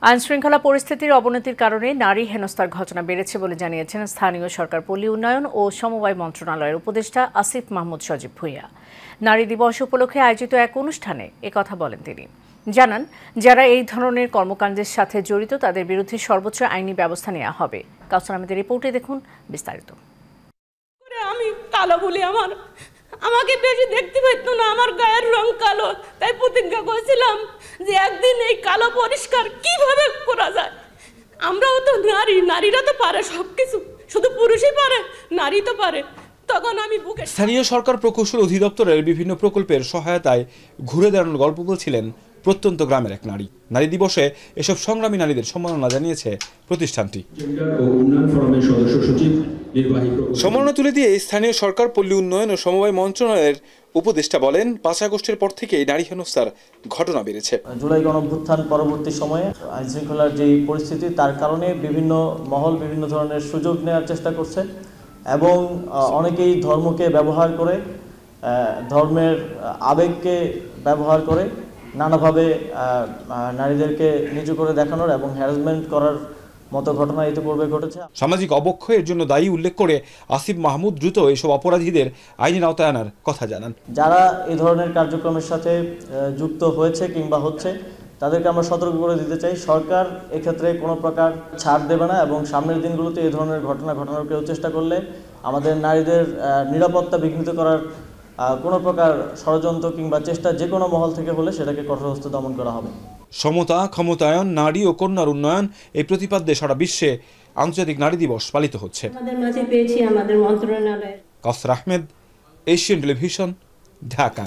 আইনশৃঙ্খলা পরিস্থিতির অবনতির কারণে নারী হেনস্থার ঘটনা বেড়েছে বলে জানিয়েছেন স্থানীয় সরকার পল্লী উন্নয়ন ও সমবায় মন্ত্রণালয়ের উপদেষ্টা আসিফ মাহমুদ সজীব ভূঁইয়া। নারী দিবস উপলক্ষে আয়োজিত এক অনুষ্ঠানে একথা বলেন তিনি। জানান, যারা এই ধরনের কর্মকাণ্ডের সাথে জড়িত তাদের বিরুদ্ধে সর্বোচ্চ আইনি ব্যবস্থা নেওয়া হবে। কাউসার আহমেদের রিপোর্টে দেখুন বিস্তারিত। আমি কালো বলি আমাকে বেশি দেখতে পেত না, আমার গায়ের রং কালো, তাই প্রতিজ্ঞা করেছিলাম যে একদিন এই কালো পরিষ্কার কিভাবে করা যায়। আমরাও তো নারীরা তো পারে সবকিছু, শুধু পুরুষই পারে, নারী তো পারে। তখন আমি বুকে স্থানীয় সরকার প্রকৌশল অধিদপ্তরের বিভিন্ন প্রকল্পের সহায়তায় ঘুরে দাঁড়ানোর গল্প বলছিলেন প্রত্যন্ত গ্রামের এক নারী। নারী দিবসে এসব সংগ্রামী নারীদের সম্মাননা জানিয়েছে প্রতিষ্ঠানটি। সম্মাননা তুলে দিয়ে স্থানীয় সরকার পল্লী উন্নয়ন ও সমবায় মন্ত্রণালয়ের উপদেষ্টা বলেন, ৫ আগস্টের পর থেকেই নারী হেনস্থার ঘটনা বেড়েছে। জুলাই গণঅভ্যুত্থান পরবর্তী সময়ে আইনশৃঙ্খলার যে পরিস্থিতি, তার কারণে বিভিন্ন মহল বিভিন্ন ধরনের সুযোগ নেওয়ার চেষ্টা করছে এবং অনেকেই ধর্মকে ব্যবহার করে, ধর্মের আবেগকে ব্যবহার করে নানাভাবে নারীদেরকে নিচু করে দেখানোর এবং হ্যারাসমেন্ট করার মতো ঘটনা ইতিপূর্বে ঘটেছে। সামাজিক অবক্ষয়ের জন্য দায়ী উল্লেখ করে আসিফ মাহমুদ দ্রুত এসব অপরাধীদের আইনের আওতায় আনার কথা জানান। যারা এই ধরনের কার্যক্রমের সাথে যুক্ত হয়েছে কিংবা হচ্ছে, তাদেরকে আমরা সতর্ক করে দিতে চাই, সরকার এক্ষেত্রে কোনো প্রকার ছাড় দেবে না এবং সামনের দিনগুলোতে এই ধরনের ঘটনা ঘটানোর কেউ চেষ্টা করলে আমাদের নারীদের নিরাপত্তা বিঘ্নিত করার কোনো প্রকার ষড়যন্ত্র কিংবা চেষ্টা যে কোনো মহল থেকে হলে সেটাকে কঠোর হস্তে দমন করা হবে। সমতা, ক্ষমতায়ন, নারী ও কন্যার উন্নয়ন, এই প্রতিপাদ্যে সারা বিশ্বে আন্তর্জাতিক নারী দিবস পালিত হচ্ছে। আমাদের মন্ত্রণালয়। কাউসার আহমেদ, এশিয়ান টেলিভিশন, ঢাকা।